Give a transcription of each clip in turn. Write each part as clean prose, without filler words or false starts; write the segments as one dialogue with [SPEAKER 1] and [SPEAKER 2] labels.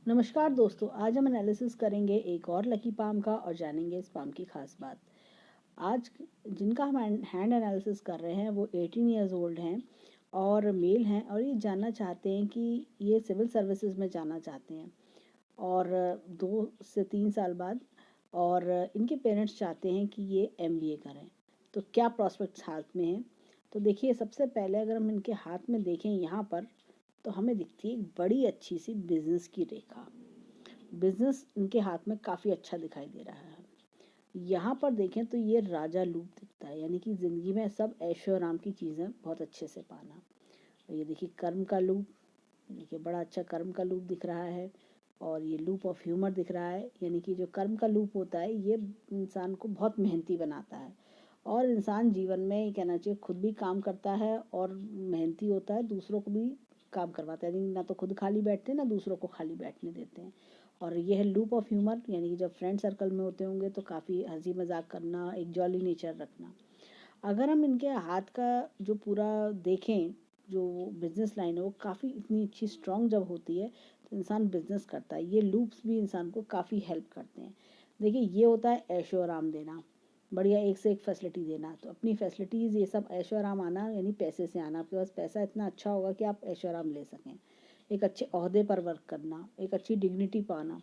[SPEAKER 1] नमस्कार दोस्तों, आज हम एनालिसिस करेंगे एक और लकी पाम का और जानेंगे इस पाम की खास बात। आज जिनका हम हैंड एनालिसिस कर रहे हैं वो 18 ईयर्स ओल्ड हैं और मेल हैं और ये जानना चाहते हैं कि ये सिविल सर्विसेज में जाना चाहते हैं और 2 से 3 साल बाद और इनके पेरेंट्स चाहते हैं कि ये एमबीए करें। तो क्या प्रोस्पेक्ट्स हाथ में हैं? तो देखिए, सबसे पहले अगर हम इनके हाथ में देखें यहाँ पर तो हमें दिखती है एक बड़ी अच्छी सी बिजनेस की रेखा। बिजनेस इनके हाथ में काफ़ी अच्छा दिखाई दे रहा है। यहाँ पर देखें तो ये राजा लूप दिखता है, यानी कि ज़िंदगी में सब ऐशो आराम की चीज़ें बहुत अच्छे से पाना। और ये देखिए कर्म का लूप, देखिए बड़ा अच्छा कर्म का लूप दिख रहा है। और ये लूप ऑफ ह्यूमर दिख रहा है, यानी कि जो कर्म का लूप होता है ये इंसान को बहुत मेहनती बनाता है। और इंसान जीवन में ये कहना चाहिए खुद भी काम करता है और मेहनती होता है, दूसरों को भी काम करवाता है, ना तो खुद खाली बैठते हैं ना दूसरों को खाली बैठने देते हैं। और ये है लूप ऑफ ह्यूमर, यानी कि जब फ्रेंड सर्कल में होते होंगे तो काफ़ी हंसी मजाक करना, एक जॉली नेचर रखना। अगर हम इनके हाथ का जो पूरा देखें, जो बिजनेस लाइन है वो काफ़ी इतनी अच्छी स्ट्रांग जब होती है तो इंसान बिजनेस करता है। ये लूप्स भी इंसान को काफ़ी हेल्प करते हैं। देखिए, ये होता है ऐशो आराम देना, बढ़िया एक से एक फैसिलिटी देना। तो अपनी फैसिलिटीज़ ये सब ऐशो आराम आना, यानी पैसे से आना। आपके पास पैसा इतना अच्छा होगा कि आप ऐशो आराम ले सकें, एक अच्छे ओहदे पर वर्क करना, एक अच्छी डिग्निटी पाना।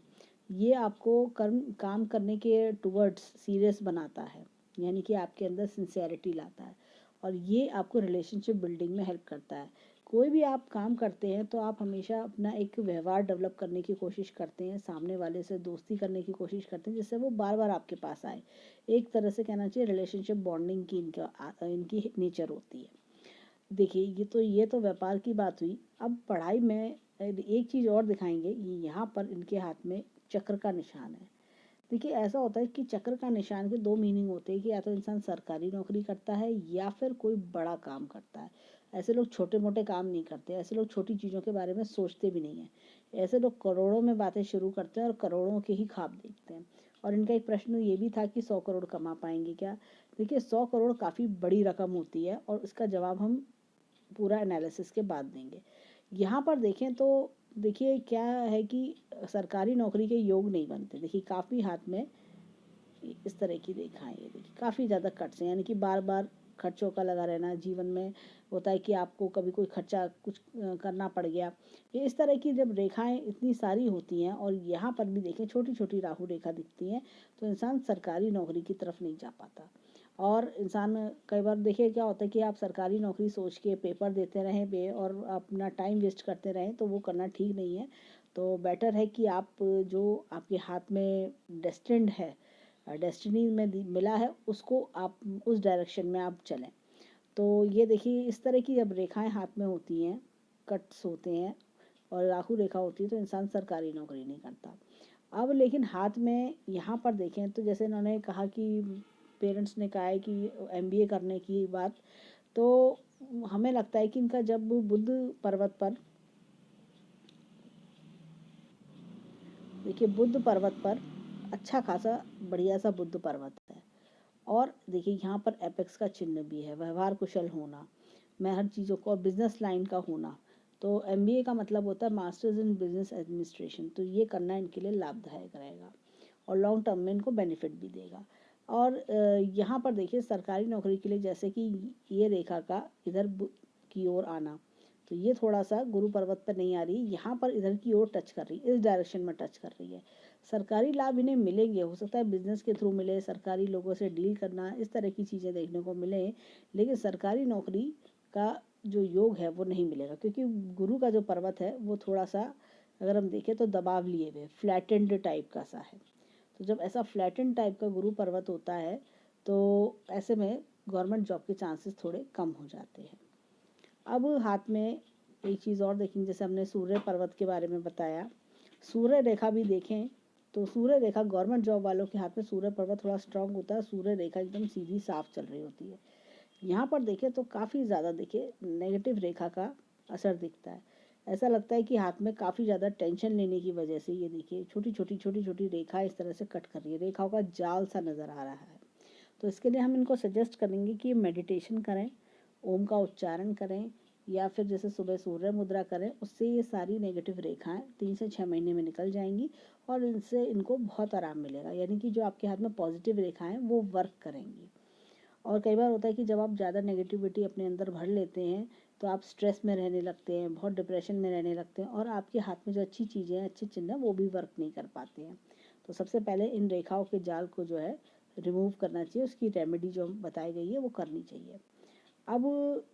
[SPEAKER 1] ये आपको काम करने के टुवर्ड्स सीरियस बनाता है, यानी कि आपके अंदर सिंसियरिटी लाता है। और ये आपको रिलेशनशिप बिल्डिंग में हेल्प करता है। कोई भी आप काम करते हैं तो आप हमेशा अपना एक व्यवहार डेवलप करने की कोशिश करते हैं, सामने वाले से दोस्ती करने की कोशिश करते हैं जिससे वो बार बार आपके पास आए। एक तरह से कहना चाहिए रिलेशनशिप बॉन्डिंग की इनकी नेचर होती है। देखिए, ये तो व्यापार की बात हुई। अब पढ़ाई में एक चीज़ और दिखाएंगे, ये यहाँ पर इनके हाथ में चक्र का निशान है। देखिए, ऐसा होता है कि चक्र का निशान के दो मीनिंग होते हैं कि या तो इंसान सरकारी नौकरी करता है या फिर कोई बड़ा काम करता है। ऐसे लोग छोटे मोटे काम नहीं करते, ऐसे लोग छोटी चीज़ों के बारे में सोचते भी नहीं हैं। ऐसे लोग करोड़ों में बातें शुरू करते हैं और करोड़ों के ही ख्वाब देखते हैं। और इनका एक प्रश्न ये भी था कि 100 करोड़ कमा पाएंगे क्या? देखिए, 100 करोड़ काफ़ी बड़ी रकम होती है और इसका जवाब हम पूरा एनालिसिस के बाद देंगे। यहाँ पर देखें तो देखिए क्या है कि सरकारी नौकरी के योग नहीं बनते। देखिए, काफ़ी हाथ में इस तरह की रेखाएं, ये देखिए काफ़ी ज़्यादा कट्स हैं, यानी कि बार बार खर्चों का लगा रहना। जीवन में होता है कि आपको कभी कोई खर्चा कुछ करना पड़ गया। ये इस तरह की जब रेखाएं इतनी सारी होती हैं और यहाँ पर भी देखें छोटी छोटी राहु रेखा दिखती हैं तो इंसान सरकारी नौकरी की तरफ नहीं जा पाता। और इंसान कई बार देखिए क्या होता है कि आप सरकारी नौकरी सोच के पेपर देते रहें बे और अपना टाइम वेस्ट करते रहें, तो वो करना ठीक नहीं है। तो बेटर है कि आप जो आपके हाथ में डेस्टिन्ड है, डेस्टिनी में मिला है, उसको आप उस डायरेक्शन में आप चलें। तो ये देखिए इस तरह की जब रेखाएं हाथ में होती हैं, कट्स होते हैं और राहु रेखा होती है तो इंसान सरकारी नौकरी नहीं करता। अब लेकिन हाथ में यहाँ पर देखें तो जैसे इन्होंने कहा कि पेरेंट्स ने कहा है कि एमबीए करने की बात, तो हमें लगता है कि इनका जब बुद्ध पर्वत पर, देखिए बुद्ध पर्वत पर अच्छा खासा बढ़िया सा बुद्ध पर्वत है। और देखिए यहाँ पर एपेक्स का चिन्ह भी है, व्यवहार कुशल होना, मैं हर चीज़ों को, बिजनेस लाइन का होना। तो एमबीए का मतलब होता है मास्टर्स इन बिजनेस एडमिनिस्ट्रेशन, तो ये करना इनके लिए लाभदायक रहेगा और लॉन्ग टर्म में इनको बेनिफिट भी देगा। और यहाँ पर देखिए सरकारी नौकरी के लिए जैसे कि ये रेखा का इधर की ओर आना, तो ये थोड़ा सा गुरु पर्वत पर नहीं आ रही, यहाँ पर इधर की ओर टच कर रही है, इस डायरेक्शन में टच कर रही है। सरकारी लाभ इन्हें मिलेंगे, हो सकता है बिजनेस के थ्रू मिले, सरकारी लोगों से डील करना, इस तरह की चीज़ें देखने को मिले। लेकिन सरकारी नौकरी का जो योग है वो नहीं मिलेगा, क्योंकि गुरु का जो पर्वत है वो थोड़ा सा अगर हम देखें तो दबाव लिए हुए फ्लैटेंड टाइप का सा है। तो जब ऐसा फ्लैटेंड टाइप का गुरु पर्वत होता है तो ऐसे में गवर्नमेंट जॉब के चांसेस थोड़े कम हो जाते हैं। अब हाथ में एक चीज़ और देखेंगे, जैसे हमने सूर्य पर्वत के बारे में बताया, सूर्य रेखा भी देखें तो सूर्य रेखा गवर्नमेंट जॉब वालों के हाथ में सूर्य पर्वत थोड़ा स्ट्रांग होता है, सूर्य रेखा एकदम सीधी साफ चल रही होती है। यहाँ पर देखें तो काफ़ी ज़्यादा देखिए नेगेटिव रेखा का असर दिखता है। ऐसा लगता है कि हाथ में काफ़ी ज़्यादा टेंशन लेने की वजह से ये देखिए छोटी छोटी रेखा इस तरह से कट कर रही है, रेखाओं का जाल सा नज़र आ रहा है। तो इसके लिए हम इनको सजेस्ट करेंगे कि मेडिटेशन करें, ओम का उच्चारण करें, या फिर जैसे सुबह सूर्य मुद्रा करें, उससे ये सारी नेगेटिव रेखाएं 3 से 6 महीने में निकल जाएंगी और इनसे इनको बहुत आराम मिलेगा। यानी कि जो आपके हाथ में पॉजिटिव रेखाएं हैं वो वर्क करेंगी। और कई बार होता है कि जब आप ज़्यादा नेगेटिविटी अपने अंदर भर लेते हैं तो आप स्ट्रेस में रहने लगते हैं, बहुत डिप्रेशन में रहने लगते हैं और आपके हाथ में जो अच्छी चीज़ें हैं, अच्छे चिन्ह हैं, वो भी वर्क नहीं कर पाते हैं। तो सबसे पहले इन रेखाओं के जाल को जो है रिमूव करना चाहिए, उसकी रेमेडी जो बताई गई है वो करनी चाहिए। अब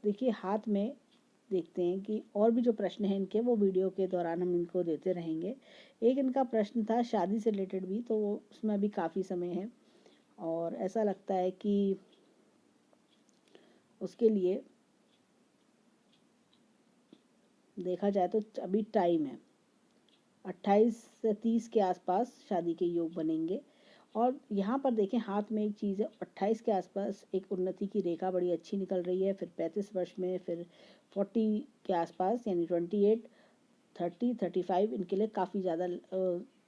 [SPEAKER 1] देखिए हाथ में देखते हैं कि और भी जो प्रश्न हैं इनके, वो वीडियो के दौरान हम इनको देते रहेंगे। एक इनका प्रश्न था शादी से रिलेटेड भी, तो उसमें भी काफ़ी समय है और ऐसा लगता है कि उसके लिए देखा जाए तो अभी टाइम है, 28 से 30 के आसपास शादी के योग बनेंगे। और यहाँ पर देखें हाथ में एक चीज़ है, 28 के आसपास एक उन्नति की रेखा बड़ी अच्छी निकल रही है, फिर 35 वर्ष में, फिर 40 के आसपास यानी 28, 30, 35 इनके लिए काफ़ी ज़्यादा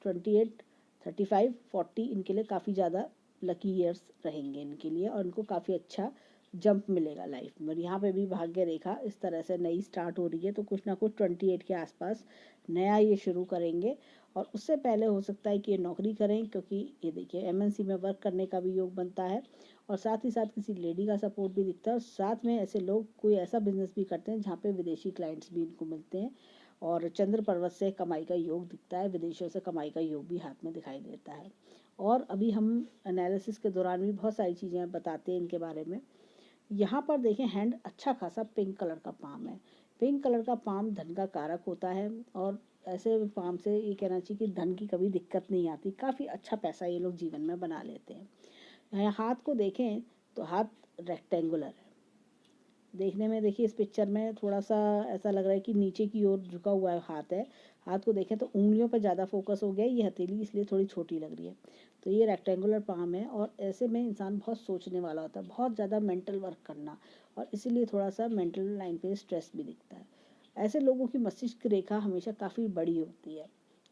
[SPEAKER 1] 28, 35, 40 इनके लिए काफ़ी ज़्यादा लकी ईयर्स रहेंगे इनके लिए और इनको काफ़ी अच्छा जंप मिलेगा लाइफ में। और यहाँ पे भी भाग्य रेखा इस तरह से नई स्टार्ट हो रही है, तो कुछ ना कुछ 28 के आसपास नया ये शुरू करेंगे। और उससे पहले हो सकता है कि ये नौकरी करें, क्योंकि ये देखिए एमएनसी में वर्क करने का भी योग बनता है और साथ ही साथ किसी लेडी का सपोर्ट भी दिखता है और साथ में ऐसे लोग कोई ऐसा बिजनेस भी करते हैं जहाँ पे विदेशी क्लाइंट्स भी इनको मिलते हैं और चंद्र पर्वत से कमाई का योग दिखता है, विदेशों से कमाई का योग भी हाथ में दिखाई देता है। और अभी हम एनालिसिस के दौरान भी बहुत सारी चीज़ें बताते हैं इनके बारे में। यहाँ पर देखें हैंड अच्छा खासा पिंक कलर का पाम है। पिंक कलर का पाम धन का कारक होता है और ऐसे पाम से ये कहना चाहिए कि धन की कभी दिक्कत नहीं आती, काफ़ी अच्छा पैसा ये लोग जीवन में बना लेते हैं। हाथ को देखें तो हाथ रेक्टेंगुलर है, देखने में देखिए इस पिक्चर में थोड़ा सा ऐसा लग रहा है कि नीचे की ओर झुका हुआ हाथ है। हाथ को देखें तो उंगलियों पर ज़्यादा फोकस हो गया है, ये हथेली इसलिए थोड़ी छोटी लग रही है। तो ये रेक्टेंगुलर पाम है और ऐसे में इंसान बहुत सोचने वाला होता है, बहुत ज़्यादा मेंटल वर्क करना, और इसीलिए थोड़ा सा मेंटल लाइन पे स्ट्रेस भी दिखता है। ऐसे लोगों की मस्तिष्क रेखा हमेशा काफ़ी बड़ी होती है,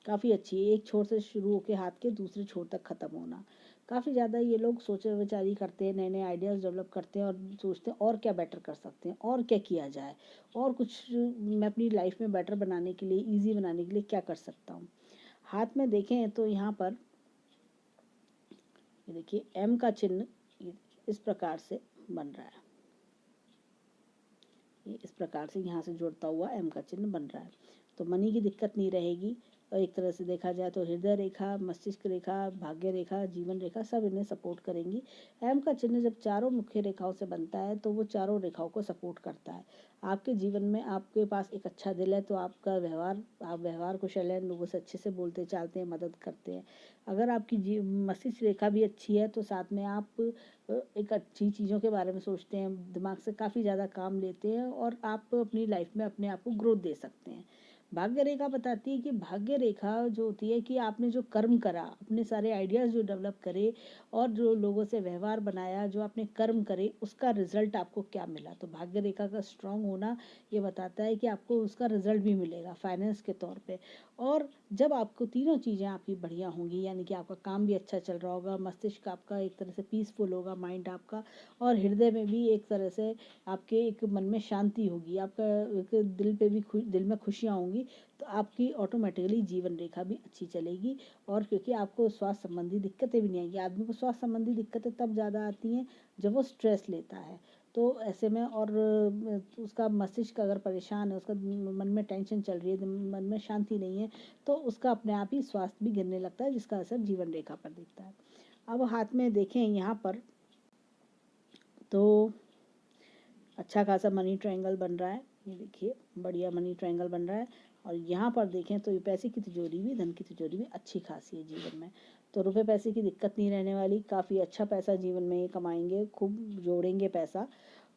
[SPEAKER 1] काफ़ी अच्छी है, एक छोर से शुरू होकर हाथ के दूसरे छोर तक ख़त्म होना। काफ़ी ज़्यादा ये लोग सोचे विचारी करते हैं, नए नए आइडियाज़ डेवलप करते हैं और सोचते हैं और क्या बेटर कर सकते हैं, और क्या किया जाए, और कुछ मैं अपनी लाइफ में बेटर बनाने के लिए, ईजी बनाने के लिए क्या कर सकता हूँ। हाथ में देखें तो यहाँ पर ये देखिए एम का चिन्ह इस प्रकार से बन रहा है, ये इस प्रकार से यहाँ से जुड़ता हुआ एम का चिन्ह बन रहा है। तो मनी की दिक्कत नहीं रहेगी और एक तरह से देखा जाए तो हृदय रेखा, मस्तिष्क रेखा, भाग्य रेखा, जीवन रेखा सब इन्हें सपोर्ट करेंगी। एम का चिन्ह जब चारों मुख्य रेखाओं से बनता है तो वो चारों रेखाओं को सपोर्ट करता है। आपके जीवन में आपके पास एक अच्छा दिल है तो आपका व्यवहार, आप व्यवहार कुशल हैं, लोगों से अच्छे से बोलते चालते हैं, मदद करते हैं। अगर आपकी मस्तिष्क रेखा भी अच्छी है तो साथ में आप एक अच्छी चीज़ों के बारे में सोचते हैं, दिमाग से काफ़ी ज़्यादा काम लेते हैं और आप अपनी लाइफ में अपने आप को ग्रोथ दे सकते हैं। भाग्य रेखा बताती है कि भाग्य रेखा जो होती है कि आपने जो कर्म करा, अपने सारे आइडियाज़ जो डेवलप करे और जो लोगों से व्यवहार बनाया, जो आपने कर्म करे, उसका रिजल्ट आपको क्या मिला। तो भाग्य रेखा का स्ट्रांग होना ये बताता है कि आपको उसका रिजल्ट भी मिलेगा फाइनेंस के तौर पे। और जब आपको तीनों चीज़ें आपकी बढ़िया होंगी, यानी कि आपका काम भी अच्छा चल रहा होगा, मस्तिष्क आपका एक तरह से पीसफुल होगा, माइंड आपका, और हृदय में भी एक तरह से आपके एक मन में शांति होगी, आपका एक दिल पे भी दिल में खुशियाँ होंगी, तो आपकी ऑटोमेटिकली जीवन रेखा भी अच्छी चलेगी। और क्योंकि आपको स्वास्थ्य संबंधी दिक्कतें भी नहीं आएंगी। आदमी को स्वास्थ्य संबंधी दिक्कतें तब ज़्यादा आती हैं जब वो स्ट्रेस लेता है, तो ऐसे में, और उसका मस्तिष्क अगर परेशान है, उसका मन में टेंशन चल रही है, मन में शांति नहीं है, तो उसका अपने आप ही स्वास्थ्य भी गिरने लगता है, जिसका असर जीवन रेखा पर दिखता है। अब हाथ में देखें यहाँ पर तो अच्छा खासा मनी ट्रायंगल बन रहा है, ये देखिए बढ़िया मनी ट्रायंगल बन रहा है। और यहाँ पर देखें तो ये पैसे की तिजोरी भी, धन की तिजोरी भी अच्छी खासी है जीवन में, तो रुपए पैसे की दिक्कत नहीं रहने वाली, काफ़ी अच्छा पैसा जीवन में ये कमाएंगे, खूब जोड़ेंगे पैसा,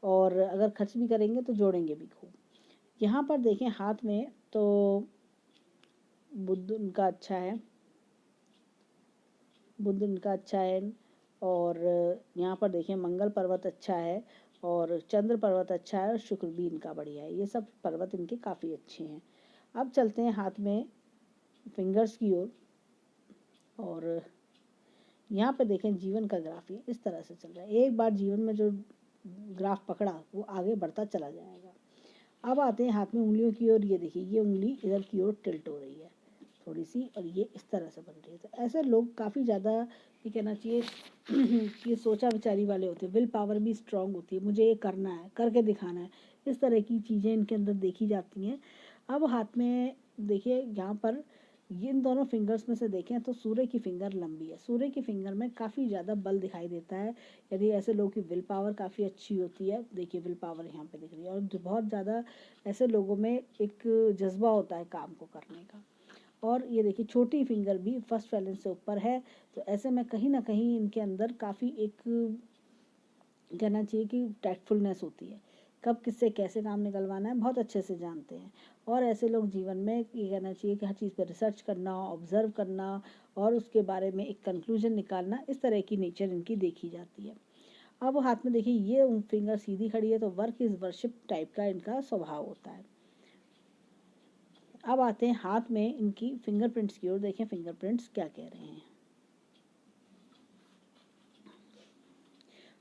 [SPEAKER 1] और अगर खर्च भी करेंगे तो जोड़ेंगे भी खूब। यहाँ पर देखें हाथ में तो बुध उनका अच्छा है, बुध उनका अच्छा है, और यहाँ पर देखें मंगल पर्वत अच्छा है और चंद्र पर्वत अच्छा है और शुक्र भी इनका बढ़िया है, ये सब पर्वत इनके काफ़ी अच्छे हैं। अब चलते हैं हाथ में फिंगर्स की ओर, और यहाँ पे देखें जीवन का ग्राफ ये इस तरह से चल रहा है, एक बार जीवन में जो ग्राफ पकड़ा वो आगे बढ़ता चला जाएगा। अब आते हैं हाथ में उंगलियों की ओर। ये देखिए ये उंगली इधर की ओर टिल्ट हो रही है थोड़ी सी, और ये इस तरह से बन रही है। तो ऐसे लोग काफ़ी ज़्यादा, ये कहना चाहिए कि सोचा विचारी वाले होते हैं। विल पावर भी स्ट्रांग होती है, मुझे ये करना है, करके दिखाना है, इस तरह की चीज़ें इनके अंदर देखी जाती हैं। अब हाथ में देखिए यहाँ पर ये इन दोनों फिंगर्स में से देखें तो सूर्य की फिंगर लंबी है। सूर्य की फिंगर में काफ़ी ज़्यादा बल दिखाई देता है। यदि ऐसे लोगों की विल पावर काफ़ी अच्छी होती है, देखिए विल पावर यहाँ पे दिख रही है, और जो बहुत ज़्यादा ऐसे लोगों में एक जज्बा होता है काम को करने का। और ये देखिए छोटी फिंगर भी फर्स्ट फैलेंस से ऊपर है, तो ऐसे में कहीं ना कहीं इनके अंदर काफ़ी एक कहना चाहिए कि टैक्टफुलनेस होती है। कब किससे कैसे काम निकलवाना है बहुत अच्छे से जानते हैं। और ऐसे लोग जीवन में ये कहना चाहिए कि हर चीज़ पर रिसर्च करना, ऑब्जर्व करना और उसके बारे में एक कंक्लूजन निकालना, इस तरह की नेचर इनकी देखी जाती है। अब हाथ में देखिए ये फिंगर सीधी खड़ी है, तो वर्क इज वर्शिप टाइप का इनका स्वभाव होता है। अब आते हैं हाथ में इनकी फिंगरप्रिंट्स की ओर। देखें फिंगरप्रिंट्स क्या कह रहे हैं।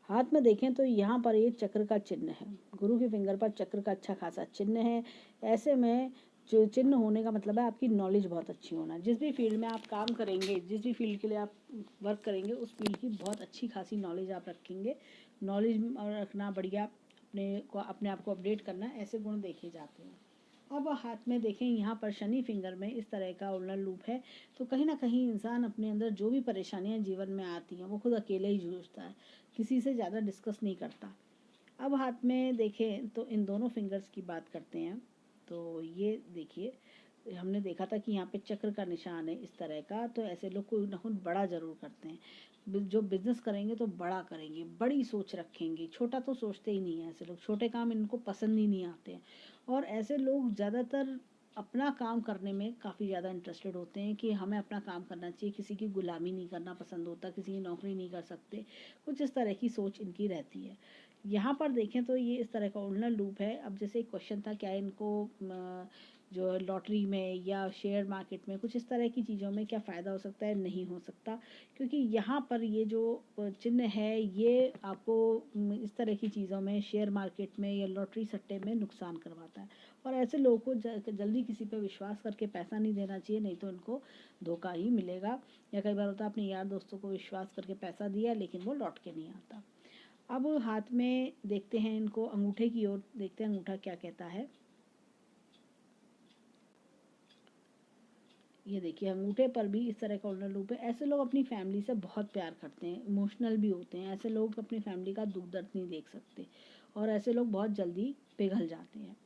[SPEAKER 1] हाथ में देखें तो यहाँ पर ये चक्र का चिन्ह है। गुरु की फिंगर पर चक्र का अच्छा खासा चिन्ह है। ऐसे में जो चिन्ह होने का मतलब है आपकी नॉलेज बहुत अच्छी होना। जिस भी फील्ड में आप काम करेंगे, जिस भी फील्ड के लिए आप वर्क करेंगे, उस फील्ड की बहुत अच्छी खासी नॉलेज आप रखेंगे। नॉलेज रखना, बढ़िया अपने आप को अपडेट करना, ऐसे गुण देखे जाते हैं। अब हाथ में देखें यहाँ पर शनि फिंगर में इस तरह का उल्लर लूप है। तो कहीं ना कहीं इंसान अपने अंदर जो भी परेशानियां जीवन में आती हैं वो खुद अकेले ही जूझता है, किसी से ज़्यादा डिस्कस नहीं करता। अब हाथ में देखें तो इन दोनों फिंगर्स की बात करते हैं। तो ये देखिए हमने देखा था कि यहाँ पे चक्र का निशान है इस तरह का। तो ऐसे लोग कोई ना कोई बड़ा ज़रूर करते हैं। जो बिजनेस करेंगे तो बड़ा करेंगे, बड़ी सोच रखेंगे, छोटा तो सोचते ही नहीं है ऐसे लोग। छोटे काम इनको पसंद ही नहीं आते हैं। और ऐसे लोग ज़्यादातर अपना काम करने में काफ़ी ज़्यादा इंटरेस्टेड होते हैं कि हमें अपना काम करना चाहिए, किसी की गुलामी नहीं करना पसंद होता, किसी की नौकरी नहीं कर सकते, कुछ इस तरह की सोच इनकी रहती है। यहाँ पर देखें तो ये इस तरह का उल्लर लूप है। अब जैसे एक क्वेश्चन था, क्या इनको जो लॉटरी में या शेयर मार्केट में कुछ इस तरह की चीज़ों में क्या फ़ायदा हो सकता है? नहीं हो सकता, क्योंकि यहाँ पर ये जो चिन्ह है ये आपको इस तरह की चीज़ों में, शेयर मार्केट में या लॉटरी सट्टे में नुकसान करवाता है। और ऐसे लोगों को जल्दी किसी पर विश्वास करके पैसा नहीं देना चाहिए, नहीं तो इनको धोखा ही मिलेगा। या कई बार होता है अपने यार दोस्तों को विश्वास करके पैसा दिया लेकिन वो लौट के नहीं आता। अब हाथ में देखते हैं इनको, अंगूठे की ओर देखते हैं अंगूठा क्या कहता है। ये देखिए अंगूठे पर भी इस तरह का उल्टा लूप है। ऐसे लोग अपनी फैमिली से बहुत प्यार करते हैं, इमोशनल भी होते हैं। ऐसे लोग अपनी फैमिली का दुख दर्द नहीं देख सकते, और ऐसे लोग बहुत जल्दी पिघल जाते हैं।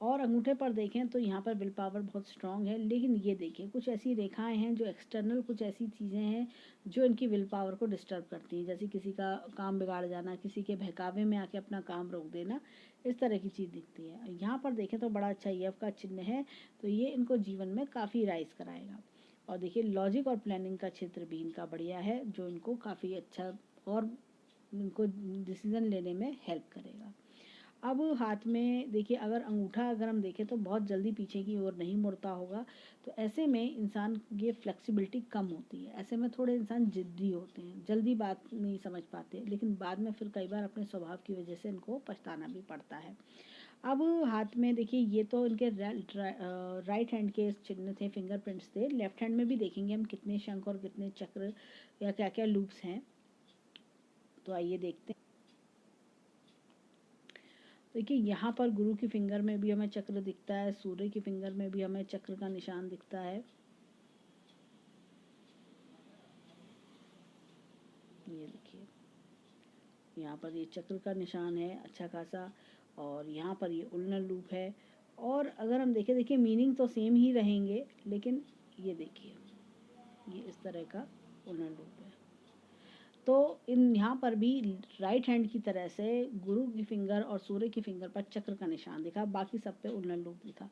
[SPEAKER 1] और अंगूठे पर देखें तो यहाँ पर विल पावर बहुत स्ट्रांग है, लेकिन ये देखिए कुछ ऐसी रेखाएं हैं जो एक्सटर्नल, कुछ ऐसी चीज़ें हैं जो इनकी विल पावर को डिस्टर्ब करती हैं, जैसे किसी का काम बिगाड़ जाना, किसी के बहकावे में आके अपना काम रोक देना, इस तरह की चीज़ दिखती है। यहाँ पर देखें तो बड़ा अच्छा एफ का चिन्ह है, तो ये इनको जीवन में काफ़ी राइज कराएगा। और देखिए लॉजिक और प्लानिंग का क्षेत्र भी इनका बढ़िया है, जो इनको काफ़ी अच्छा और इनको डिसीजन लेने में हेल्प करेगा। अब हाथ में देखिए अगर अंगूठा अगर हम देखें तो बहुत जल्दी पीछे की ओर नहीं मुड़ता होगा। तो ऐसे में इंसान ये फ्लेक्सिबिलिटी कम होती है। ऐसे में थोड़े इंसान जिद्दी होते हैं, जल्दी बात नहीं समझ पाते, लेकिन बाद में फिर कई बार अपने स्वभाव की वजह से इनको पछताना भी पड़ता है। अब हाथ में देखिए ये तो इनके राइट हैंड के चिन्ह थे, फिंगरप्रिंट्स थे। लेफ्ट हैंड में भी देखेंगे हम कितने शंख और कितने चक्र या क्या क्या लूप्स हैं। तो आइए देखते हैं। देखिए यहाँ पर गुरु की फिंगर में भी हमें चक्र दिखता है, सूर्य की फिंगर में भी हमें चक्र का निशान दिखता है। ये देखिए यहाँ पर ये चक्र का निशान है अच्छा खासा, और यहाँ पर ये उल्लर लूप है। और अगर हम देखें, देखिए मीनिंग तो सेम ही रहेंगे, लेकिन ये देखिए ये इस तरह का उल्लर लूप है। तो इन यहाँ पर भी राइट हैंड की तरह से गुरु की फिंगर और सूर्य की फिंगर पर चक्र का निशान दिखा, बाकी सब पे उल्लर लूप दिखा।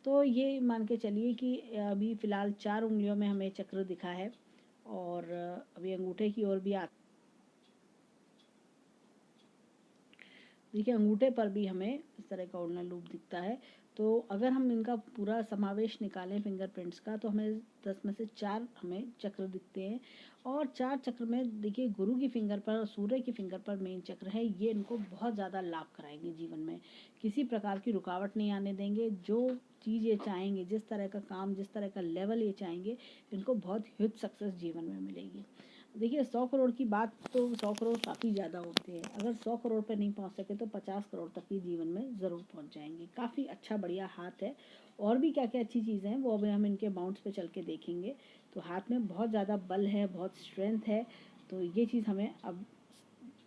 [SPEAKER 1] तो ये मान के चलिए कि अभी फ़िलहाल 4 उंगलियों में हमें चक्र दिखा है, और अभी अंगूठे की ओर भी आ, देखिए अंगूठे पर भी हमें इस तरह का उल्लर लूप दिखता है। तो अगर हम इनका पूरा समावेश निकालें फिंगरप्रिंट्स का, तो हमें 10 में से 4 हमें चक्र दिखते हैं। और 4 चक्र में देखिए, गुरु की फिंगर पर और सूर्य की फिंगर पर मेन चक्र है, ये इनको बहुत ज़्यादा लाभ कराएंगे जीवन में। किसी प्रकार की रुकावट नहीं आने देंगे। जो चीज़ ये चाहेंगे, जिस तरह का काम, जिस तरह का लेवल ये चाहेंगे, इनको बहुत ह्यूज सक्सेस जीवन में मिलेगी। देखिए, 100 करोड़ की बात, तो 100 करोड़ काफ़ी ज़्यादा होते हैं। अगर 100 करोड़ पे नहीं पहुंच सके तो 50 करोड़ तक की जीवन में ज़रूर पहुंच जाएंगे। काफ़ी अच्छा बढ़िया हाथ है। और भी क्या क्या अच्छी चीज़ें हैं वो अभी हम इनके माउंट्स पे चल के देखेंगे। तो हाथ में बहुत ज़्यादा बल है, बहुत स्ट्रेंथ है। तो ये चीज़ हमें अब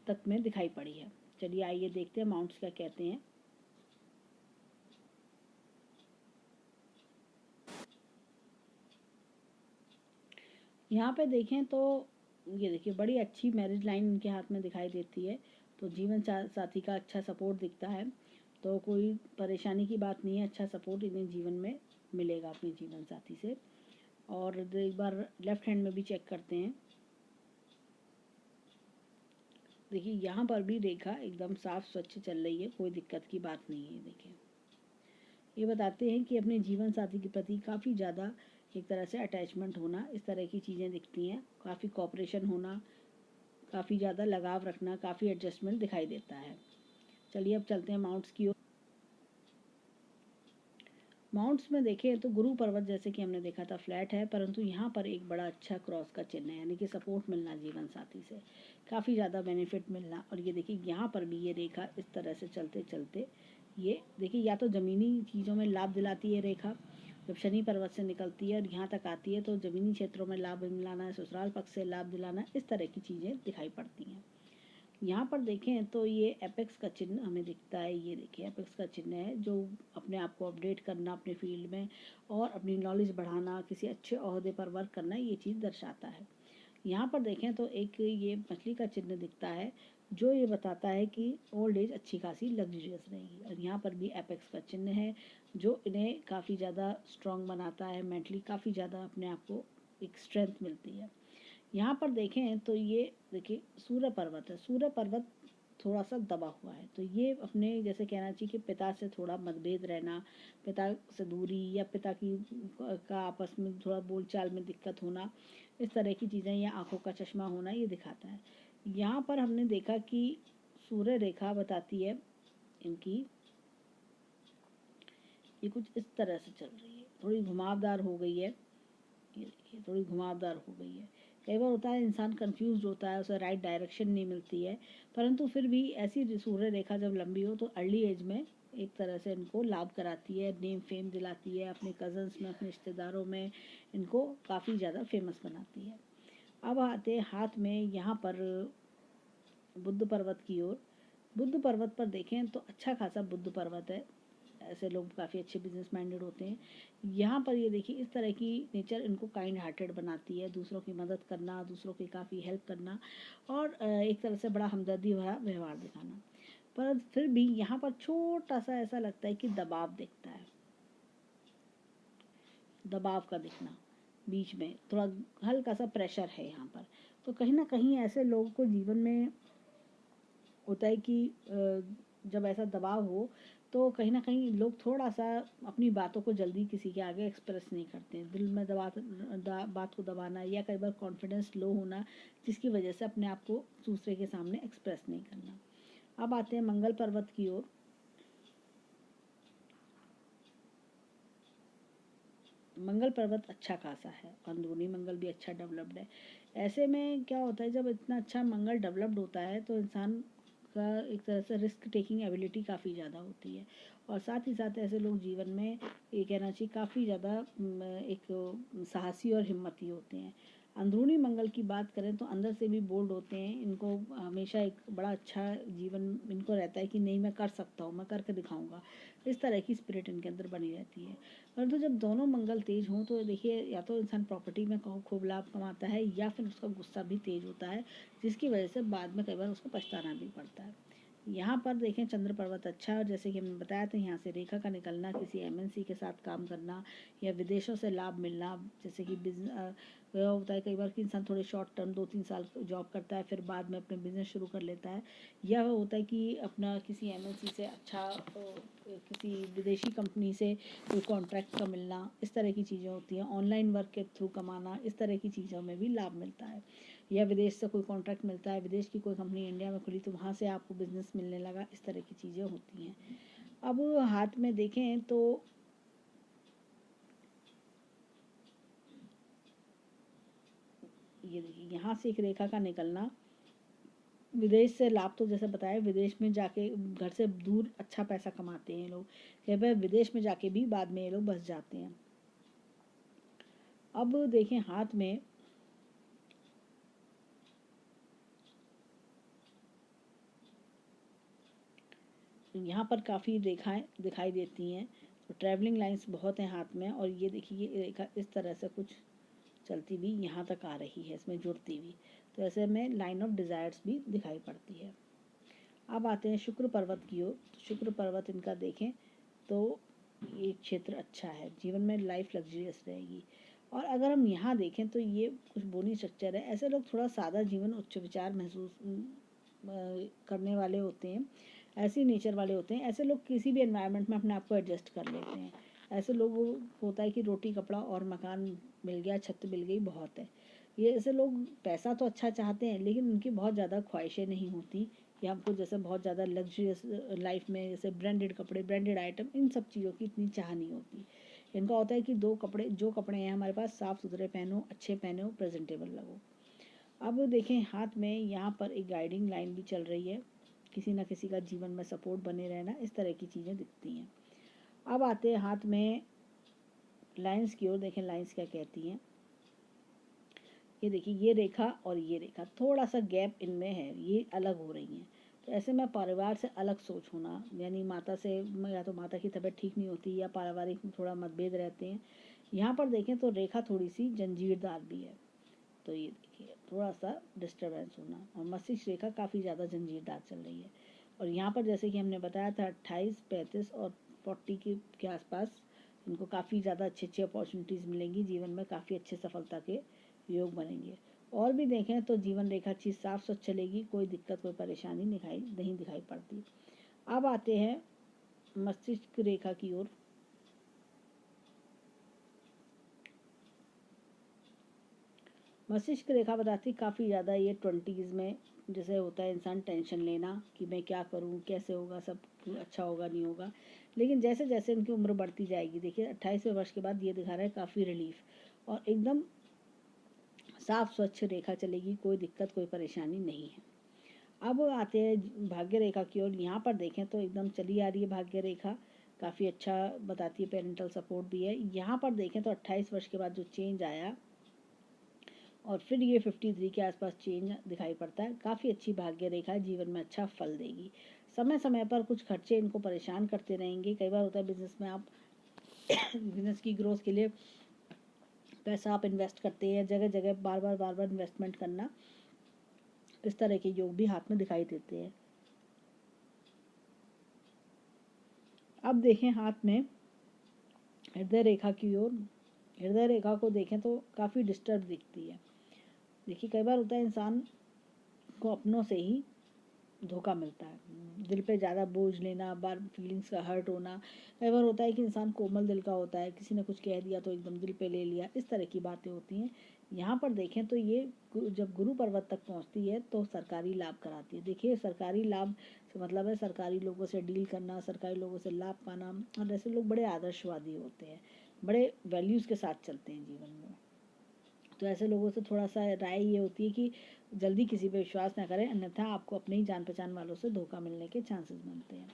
[SPEAKER 1] तक में दिखाई पड़ी है। चलिए आइए देखते हैं माउंट्स क्या कहते हैं। यहाँ पे देखें तो ये देखिए, बड़ी अच्छी मैरिज लाइन इनके हाथ में दिखाई देती है। तो जीवन साथी का अच्छा सपोर्ट दिखता है। तो कोई परेशानी की बात नहीं है, अच्छा सपोर्ट इन्हें जीवन में मिलेगा अपने जीवन साथी से। और एक बार लेफ्ट हैंड में भी चेक करते हैं। देखिए, यहाँ पर भी रेखा एकदम साफ स्वच्छ चल रही है, कोई दिक्कत की बात नहीं है। देखिए, ये बताते हैं कि अपने जीवन साथी के प्रति काफ़ी ज़्यादा एक तरह से अटैचमेंट होना, इस तरह की चीज़ें दिखती हैं। काफ़ी कॉपरेशन होना, काफ़ी ज़्यादा लगाव रखना, काफ़ी एडजस्टमेंट दिखाई देता है। चलिए अब चलते हैं माउंट्स की ओर। माउंट्स में देखें तो गुरु पर्वत, जैसे कि हमने देखा था, फ्लैट है, परंतु यहाँ पर एक बड़ा अच्छा क्रॉस का चिन्ह है, यानी कि सपोर्ट मिलना जीवन साथी से, काफ़ी ज़्यादा बेनिफिट मिलना। और ये देखिए, यहाँ पर भी ये रेखा इस तरह से चलते चलते, ये देखिए, या तो ज़मीनी चीज़ों में लाभ दिलाती है रेखा, जब शनि पर्वत से निकलती है और यहाँ तक आती है तो ज़मीनी क्षेत्रों में लाभ दिलाना, ससुराल पक्ष से लाभ दिलाना, इस तरह की चीज़ें दिखाई पड़ती हैं। यहाँ पर देखें तो ये एपेक्स का चिन्ह हमें दिखता है। ये देखिए, एपेक्स का चिन्ह है, जो अपने आप को अपडेट करना अपने फील्ड में और अपनी नॉलेज बढ़ाना, किसी अच्छे ओहदे पर वर्क करना, ये चीज़ दर्शाता है। यहाँ पर देखें तो एक ये मछली का चिन्ह दिखता है, जो ये बताता है कि ओल्ड एज अच्छी खासी लग्जरियस रहेगी। और यहाँ पर भी एपेक्स का चिन्ह है, जो इन्हें काफ़ी ज़्यादा स्ट्रॉन्ग बनाता है, मेंटली काफ़ी ज़्यादा अपने आप को एक स्ट्रेंथ मिलती है। यहाँ पर देखें तो ये देखिए, सूर्य पर्वत है। सूर्य पर्वत थोड़ा सा दबा हुआ है, तो ये अपने जैसे कहना चाहिए कि पिता से थोड़ा मतभेद रहना, पिता से दूरी, या पिता की का आपस में थोड़ा बोलचाल में दिक्कत होना, इस तरह की चीज़ें, या आंखों का चश्मा होना, ये दिखाता है। यहाँ पर हमने देखा कि सूर्य रेखा बताती है इनकी, ये कुछ इस तरह से चल रही है, थोड़ी घुमावदार हो गई है। ये देखिए, थोड़ी घुमावदार हो गई है। कई बार होता है इंसान कंफ्यूज होता है, उसे राइट डायरेक्शन नहीं मिलती है, परंतु फिर भी ऐसी सूर्य रेखा जब लंबी हो तो अर्ली एज में एक तरह से इनको लाभ कराती है, नेम फेम दिलाती है, अपने कजन्स में, अपने रिश्तेदारों में इनको काफ़ी ज़्यादा फेमस बनाती है। अब आते हैं हाथ में, यहाँ पर बुद्ध पर्वत की ओर। बुद्ध पर्वत पर देखें तो अच्छा खासा बुद्ध पर्वत है, ऐसे लोग काफ़ी अच्छे बिजनेस माइंडेड होते हैं। यहाँ पर ये देखिए, इस तरह की नेचर इनको काइंड हार्टेड बनाती है, दूसरों की मदद करना, दूसरों की काफ़ी हेल्प करना, और एक तरह से बड़ा हमदर्दी भरा व्यवहार दिखाना। पर फिर भी यहाँ पर छोटा सा ऐसा लगता है कि दबाव दिखता है, दबाव का दिखना, बीच में थोड़ा हल्का सा प्रेशर है यहाँ पर। तो कहीं ना कहीं ऐसे लोगों को जीवन में होता है कि जब ऐसा दबाव हो तो कहीं ना कहीं लोग थोड़ा सा अपनी बातों को जल्दी किसी के आगे एक्सप्रेस नहीं करते हैं, दिल में बात को दबाना, या कई बार कॉन्फिडेंस लो होना, जिसकी वजह से अपने आप को दूसरे के सामने एक्सप्रेस नहीं करना। अब आते हैं मंगल पर्वत की ओर। मंगल पर्वत अच्छा खासा है, अंदरूनी मंगल भी अच्छा डेवलप्ड है। ऐसे में क्या होता है, जब इतना अच्छा मंगल डेवलप्ड होता है तो इंसान का एक तरह से रिस्क टेकिंग एबिलिटी काफ़ी ज़्यादा होती है। और साथ ही साथ ऐसे लोग जीवन में, ये कहना चाहिए, काफ़ी ज़्यादा एक साहसी और हिम्मती होते हैं। अंदरूनी मंगल की बात करें तो अंदर से भी बोल्ड होते हैं, इनको हमेशा एक बड़ा अच्छा जीवन इनको रहता है कि नहीं, मैं कर सकता हूँ, मैं करके दिखाऊंगा, इस तरह की स्पिरिट इनके अंदर बनी रहती है। परंतु जब दोनों मंगल तेज हों तो देखिए, या तो इंसान प्रॉपर्टी में खूब लाभ कमाता है, या फिर उसका गुस्सा भी तेज होता है, जिसकी वजह से बाद में कई बार उसको पछताना भी पड़ता है। यहाँ पर देखें चंद्र पर्वत अच्छा है, और जैसे कि हमने बताया था यहाँ से रेखा का निकलना, किसी एमएनसी के साथ काम करना या विदेशों से लाभ मिलना, जैसे कि बिजनेस होता है कई बार कि इंसान थोड़े शॉर्ट टर्म 2-3 साल जॉब करता है, फिर बाद में अपने बिजनेस शुरू कर लेता है, या होता है कि अपना किसी एमएनसी से अच्छा किसी विदेशी कंपनी से कोई कॉन्ट्रैक्ट का मिलना, इस तरह की चीज़ें होती हैं। ऑनलाइन वर्क के थ्रू कमाना, इस तरह की चीज़ों में भी लाभ मिलता है, या विदेश से कोई कॉन्ट्रैक्ट मिलता है, विदेश की कोई कंपनी इंडिया में खुली तो वहाँ से आपको बिजनेस मिलने लगा, इस तरह की चीज़ें होती हैं। अब हाथ में देखें तो ये देखिए यहाँ से एक रेखा का निकलना, विदेश से लाभ तो जैसे बताया, विदेश में जाके घर से दूर अच्छा पैसा कमाते हैं लोग, कई बार विदेश में जाके भी बाद में ये लोग बस जाते हैं। अब देखें हाथ में यहाँ पर काफ़ी रेखाएं दिखाई देती हैं, तो ट्रैवलिंग लाइंस बहुत हैं हाथ में, और ये देखिए ये रेखा इस तरह से कुछ चलती भी यहाँ तक आ रही है, इसमें जुड़ती भी, तो ऐसे में लाइन ऑफ डिज़ायर्स भी दिखाई पड़ती है। अब आते हैं शुक्र पर्वत की ओर, तो शुक्र पर्वत इनका देखें तो ये क्षेत्र अच्छा है, जीवन में लाइफ लग्जरियस रहेगी। और अगर हम यहाँ देखें तो ये कुछ बोनी स्ट्रक्चर है, ऐसे लोग थोड़ा सादा जीवन उच्च विचार महसूस करने वाले होते हैं, ऐसी नेचर वाले होते हैं, ऐसे लोग किसी भी एनवायरनमेंट में अपने आप को एडजस्ट कर लेते हैं। ऐसे लोगों होता है कि रोटी कपड़ा और मकान मिल गया, छत मिल गई, बहुत है। ये ऐसे लोग पैसा तो अच्छा चाहते हैं, लेकिन उनकी बहुत ज़्यादा ख्वाहिशें नहीं होती कि हमको जैसे बहुत ज़्यादा लग्जरियस लाइफ में जैसे ब्रांडेड कपड़े, ब्रांडेड आइटम, इन सब चीज़ों की इतनी चाह नहीं होती। इनका होता है कि जो कपड़े हैं हमारे पास साफ़ सुथरे पहनो, अच्छे पहनो, प्रेजेंटेबल लगो। अब देखें हाथ में यहाँ पर एक गाइडिंग लाइन भी चल रही है, किसी न किसी का जीवन में सपोर्ट बने रहना, इस तरह की चीज़ें दिखती हैं। अब आते हैं हाथ में लाइंस की ओर, देखें लाइंस क्या कहती हैं। ये देखिए ये रेखा और ये रेखा थोड़ा सा गैप इनमें है, ये अलग हो रही हैं, तो ऐसे में परिवार से अलग सोच होना, यानी माता से, या तो माता की तबीयत ठीक नहीं होती या पारिवारिक में थोड़ा मतभेद रहते हैं। यहाँ पर देखें तो रेखा थोड़ी सी जंजीरदार भी है, तो ये देखिए थोड़ा सा डिस्टर्बेंस होना, और मस्तिष्क रेखा काफ़ी ज़्यादा जंजीरदार चल रही है। और यहाँ पर जैसे कि हमने बताया था 28, 35 और 40 के आसपास इनको काफ़ी ज़्यादा अच्छी अच्छी अपॉर्चुनिटीज़ मिलेंगी, जीवन में काफ़ी अच्छे सफलता के योग बनेंगे। और भी देखें तो जीवन रेखा अच्छी साफ स्वच्छ चलेगी, कोई दिक्कत कोई परेशानी नहीं दिखाई पड़ती। अब आते हैं मस्तिष्क रेखा की ओर। मस्तिष्क रेखा बताती काफ़ी ज़्यादा ये 20s में जैसे होता है इंसान टेंशन लेना कि मैं क्या करूं, कैसे होगा, सब अच्छा होगा नहीं होगा, लेकिन जैसे जैसे उनकी उम्र बढ़ती जाएगी, देखिए 28वें वर्ष के बाद ये दिखा रहा है काफ़ी रिलीफ, और एकदम साफ स्वच्छ रेखा चलेगी, कोई दिक्कत कोई परेशानी नहीं है। अब आते हैं भाग्य रेखा की ओर, यहाँ पर देखें तो एकदम चली आ रही है भाग्य रेखा, काफ़ी अच्छा बताती है, पेरेंटल सपोर्ट भी है। यहाँ पर देखें तो 28 वर्ष के बाद जो चेंज आया और फिर ये 53 के आसपास चेंज दिखाई पड़ता है, काफ़ी अच्छी भाग्य रेखा है, जीवन में अच्छा फल देगी। समय समय पर कुछ खर्चे इनको परेशान करते रहेंगे, कई बार होता है बिजनेस में आप बिजनेस की ग्रोथ के लिए पैसा आप इन्वेस्ट करते हैं, जगह जगह बार बार इन्वेस्टमेंट करना, इस तरह के योग भी हाथ में दिखाई देते हैं। अब देखें हाथ में हृदय रेखा की ओर, हृदय रेखा को देखें तो काफ़ी डिस्टर्ब दिखती है। देखिए कई बार होता है इंसान को अपनों से ही धोखा मिलता है, दिल पे ज़्यादा बोझ लेना, बार फीलिंग्स का हर्ट होना, कई बार होता है कि इंसान कोमल दिल का होता है, किसी ने कुछ कह दिया तो एकदम दिल पे ले लिया, इस तरह की बातें होती हैं। यहाँ पर देखें तो ये जब गुरु पर्वत तक पहुँचती है तो सरकारी लाभ कराती है। देखिए सरकारी लाभ से मतलब है सरकारी लोगों से डील करना, सरकारी लोगों से लाभ पाना, और ऐसे लोग बड़े आदर्शवादी होते हैं, बड़े वैल्यूज़ के साथ चलते हैं जीवन में। तो ऐसे लोगों से थोड़ा सा राय ये होती है कि जल्दी किसी पे विश्वास ना करें, अन्यथा आपको अपने ही जान पहचान वालों से धोखा मिलने के चांसेस बनते हैं।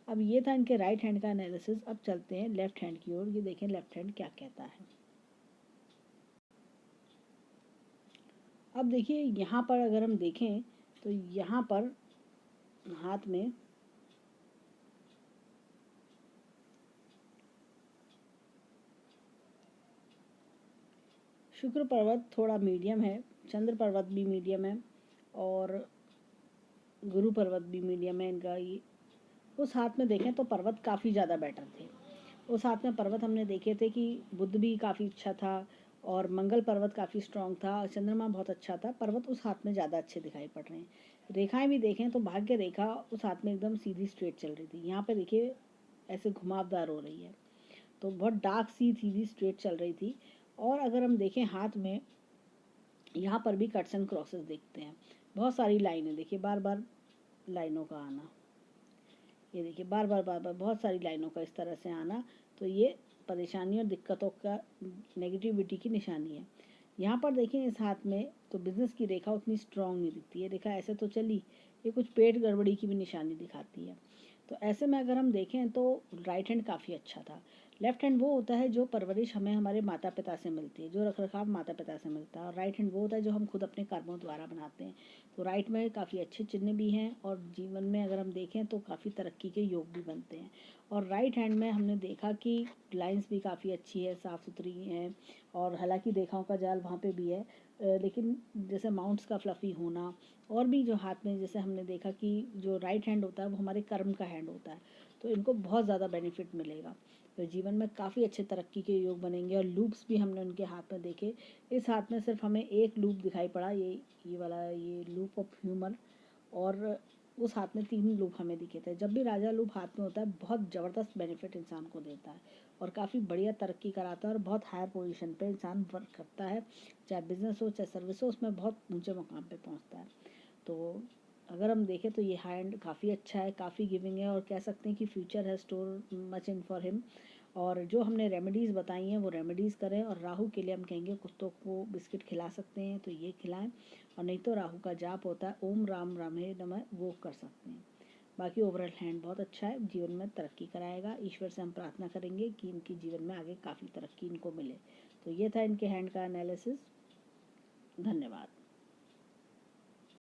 [SPEAKER 1] अब ये था इनके राइट हैंड का एनालिसिस। अब चलते हैं लेफ्ट हैंड की ओर, ये देखें लेफ्ट हैंड क्या कहता है। अब देखिए यहाँ पर अगर हम देखें तो यहाँ पर हाथ में शुक्र पर्वत थोड़ा मीडियम है, चंद्र पर्वत भी मीडियम है, और गुरु पर्वत भी मीडियम है इनका। ये उस हाथ में देखें तो पर्वत काफ़ी ज़्यादा बेटर थे। उस हाथ में पर्वत हमने देखे थे कि बुध भी काफ़ी अच्छा था और मंगल पर्वत काफ़ी स्ट्रांग था और चंद्रमा बहुत अच्छा था। पर्वत उस हाथ में ज़्यादा अच्छे दिखाई पड़ रहे हैं। रेखाएं भी देखें तो भाग्य रेखा उस हाथ में एकदम सीधी स्ट्रेट चल रही थी, यहाँ पे देखिए ऐसे घुमावदार हो रही है, तो बहुत डार्क सी सीधी स्ट्रेट चल रही थी। और अगर हम देखें हाथ में, यहाँ पर भी कट्स एंड क्रॉसेस देखते हैं, बहुत सारी लाइनें देखिए, बार बार लाइनों का आना, ये देखिए बार बार बहुत सारी लाइनों का इस तरह से आना, तो ये परेशानी और दिक्कतों का, नेगेटिविटी की निशानी है। यहाँ पर देखिए इस हाथ में तो बिजनेस की रेखा उतनी स्ट्रांग नहीं दिखती है, रेखा ऐसे तो चली, ये कुछ पेट गड़बड़ी की भी निशानी दिखाती है। तो ऐसे में अगर हम देखें तो राइट हैंड काफ़ी अच्छा था। लेफ्ट हैंड वो होता है जो परवरिश हमें हमारे माता पिता से मिलती है, जो रखरखाव माता पिता से मिलता है, और राइट हैंड वो होता है जो हम खुद अपने कर्मों द्वारा बनाते हैं। तो राइट में काफ़ी अच्छे चिन्ह भी हैं और जीवन में अगर हम देखें तो काफ़ी तरक्की के योग भी बनते हैं। और राइट हैंड में हमने देखा कि लाइंस भी काफ़ी अच्छी है, साफ़ सुथरी है, और हालांकि रेखाओं का जाल वहाँ पे भी है, लेकिन जैसे माउंट्स का फ्लफी होना, और भी जो हाथ में जैसे हमने देखा कि जो राइट हैंड होता है वो हमारे कर्म का हैंड होता है, तो इनको बहुत ज़्यादा बेनिफिट मिलेगा। तो जीवन में काफ़ी अच्छे तरक्की के योग बनेंगे। और लूप्स भी हमने उनके हाथ में देखे। इस हाथ में सिर्फ हमें एक लूप दिखाई पड़ा, ये वाला, ये लूप ऑफ ह्यूमर, और उस हाथ में 3 लूप हमें दिखे थे। जब भी राजा लूप हाथ में होता है बहुत ज़बरदस्त बेनिफिट इंसान को देता है और काफ़ी बढ़िया तरक्की कराता है और बहुत हायर पोजीशन पे इंसान वर्क करता है, चाहे बिजनेस हो चाहे सर्विस हो, उसमें बहुत ऊंचे मुकाम पे पहुंचता है। तो अगर हम देखें तो ये हैंड काफ़ी अच्छा है, काफ़ी गिविंग है, और कह सकते हैं कि फ्यूचर है store much in for him. और जो हमने रेमेडीज़ बताई हैं वो रेमेडीज़ करें, और राहु के लिए हम कहेंगे कुत्तों को बिस्किट खिला सकते हैं तो ये खिलाएं, और नहीं तो राहु का जाप होता है ओम राम रामे नमः, वो कर सकते हैं। बाकी ओवरऑल हैंड बहुत अच्छा है, जीवन में तरक्की कराएगा। ईश्वर से हम प्रार्थना करेंगे कि इनकी जीवन में आगे काफ़ी तरक्की इनको मिले। तो ये था इनके हैंड का एनालिसिस। धन्यवाद।